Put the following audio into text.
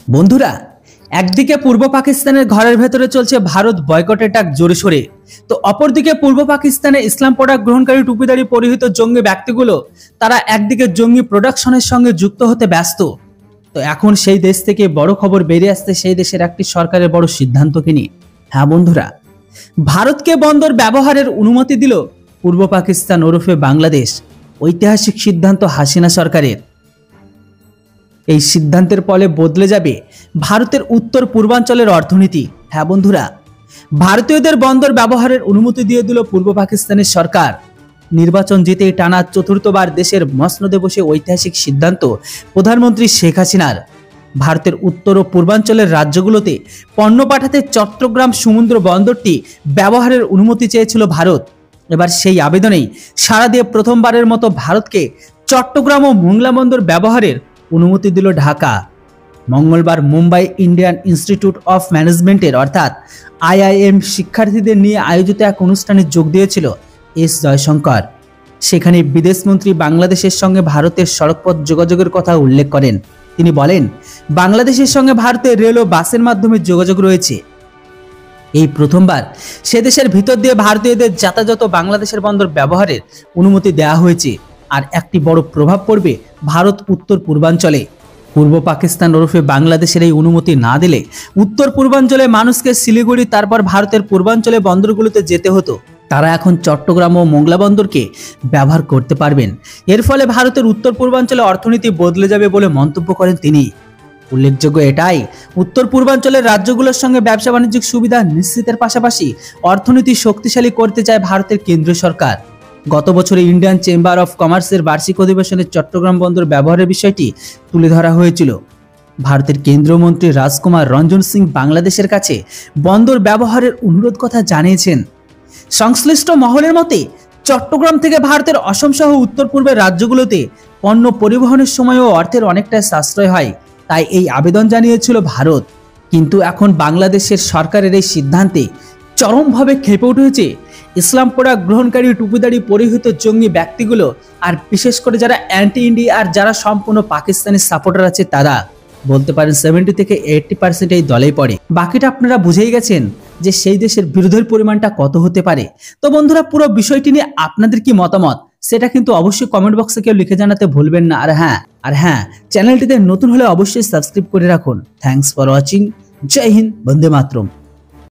বন্ধুরা, একদিকে পূর্ব পাকিস্তানের ঘরের ভেতরে চলছে ভারত বয়কটের ডাক জোরে সোরে, তো অপরদিকে পূর্ব পাকিস্তানে ইসলাম প্রোডাক্ট গ্রহণকারী টুপিদারি পরিহিত জঙ্গি ব্যক্তিগুলো তারা একদিকে জঙ্গি প্রোডাকশনের সঙ্গে যুক্ত হতে ব্যস্ত। তো এখন সেই দেশ থেকে বড় খবর বেরিয়ে আসছে সেই দেশের একটি সরকারের বড় সিদ্ধান্তকে নিয়ে। হ্যাঁ বন্ধুরা, ভারতকে বন্দর ব্যবহারের অনুমতি দিল পূর্ব পাকিস্তান ওরফে বাংলাদেশ। ঐতিহাসিক সিদ্ধান্ত হাসিনা সরকারের। এই সিদ্ধান্তের ফলে বদলে যাবে ভারতের উত্তর পূর্বাঞ্চলের অর্থনীতি। হ্যাঁ বন্ধুরা, ভারতীয়দের বন্দর ব্যবহারের অনুমতি দিয়ে দিল পূর্ব পাকিস্তানের সরকার। নির্বাচন জিতে টানা চতুর্থবার দেশের মসনদে বসে ঐতিহাসিক সিদ্ধান্ত প্রধানমন্ত্রী শেখ হাসিনার। ভারতের উত্তর ও পূর্বাঞ্চলের রাজ্যগুলোতে পণ্য পাঠাতে চট্টগ্রাম সমুদ্র বন্দরটি ব্যবহারের অনুমতি চেয়েছিল ভারত। এবার সেই আবেদনেই সাড়া দিয়ে প্রথমবারের মতো ভারতকে চট্টগ্রাম ও মোংলা বন্দর ব্যবহারের অনুমতি দিল ঢাকা। মঙ্গলবার মুম্বাই ইন্ডিয়ান ইনস্টিটিউট অফ ম্যানেজমেন্টের অর্থাৎ IIM শিক্ষার্থীদের নিয়ে আয়োজিত এক অনুষ্ঠানে যোগ দিয়েছিল এস জয়শঙ্কর। সেখানে বিদেশমন্ত্রী বাংলাদেশের সঙ্গে ভারতের সড়কপথ যোগাযোগের কথা উল্লেখ করেন। তিনি বলেন, বাংলাদেশের সঙ্গে ভারতের রেল ও বাসের মাধ্যমে যোগাযোগ রয়েছে। এই প্রথমবার সে দেশের ভিতর দিয়ে ভারতীয়দের যাতায়াত বাংলাদেশের বন্দর ব্যবহারের অনুমতি দেওয়া হয়েছে। আর একটি বড় প্রভাব পড়বে ভারত উত্তর পূর্বাঞ্চলে। পূর্ব পাকিস্তান ওরফে বাংলাদেশের এই অনুমতি না দিলে উত্তর পূর্বাঞ্চলে মানুষকে শিলিগুড়ি তারপর ভারতের পূর্বাঞ্চলে বন্দরগুলোতে যেতে হতো। তারা এখন চট্টগ্রাম ও মোংলা বন্দরকে ব্যবহার করতে পারবেন। এর ফলে ভারতের উত্তর পূর্বাঞ্চলে অর্থনীতি বদলে যাবে বলে মন্তব্য করেন তিনি। উল্লেখযোগ্য এটাই, উত্তর পূর্বাঞ্চলের রাজ্যগুলোর সঙ্গে ব্যবসা বাণিজ্যিক সুবিধা নিশ্চিতের পাশাপাশি অর্থনীতি শক্তিশালী করতে চায় ভারতের কেন্দ্রীয় সরকার। গত বছরে ইন্ডিয়ান চেম্বার অফ কমার্সের বার্ষিক অধিবেশনে চট্টগ্রাম বন্দর ব্যবহারের বিষয়টি তুলে ধরা হয়েছিল। ভারতের কেন্দ্রীয় মন্ত্রী রাজকুমার রঞ্জন সিং বাংলাদেশের কাছে বন্দর ব্যবহারের অনুরোধ কথা জানিয়েছেন। সংশ্লিষ্ট মহলের মতে চট্টগ্রাম থেকে ভারতের অসম সহ উত্তর পূর্বের রাজ্যগুলোতে পণ্য পরিবহনের সময়ও অর্থের অনেকটা সাশ্রয় হয়, তাই এই আবেদন জানিয়েছিল ভারত। কিন্তু এখন বাংলাদেশের সরকারের এই সিদ্ধান্তে চরমভাবে ক্ষেপে উঠেছে ইসলাম প্রোডাক্ট গ্রহণকারী টুপিদারি পরিহিত জঙ্গি ব্যক্তিগুলো, আর বিশেষ করে যারা অ্যান্টি ইন্ডিয়া আর যারা সম্পূর্ণ পাকিস্তানি সাপোর্টার আছে তারা। বলতে পারেন 70 থেকে 80% এই দলেই পড়ে। বাকিটা আপনারা বুঝেই গেছেন যে সেই দেশের বিরোধের পরিমাণটা কত হতে পারে। তো বন্ধুরা, পুরো বিষয়টি নিয়ে আপনাদের কি মতামত সেটা কিন্তু অবশ্যই কমেন্ট বক্সে কেউ লিখে জানাতে ভুলবেন না। আর হ্যাঁ, চ্যানেলটিতে নতুন হলে অবশ্যই সাবস্ক্রাইব করে রাখুন। Thanks for watching. জয় হিন্দ, বন্দে মাতরম।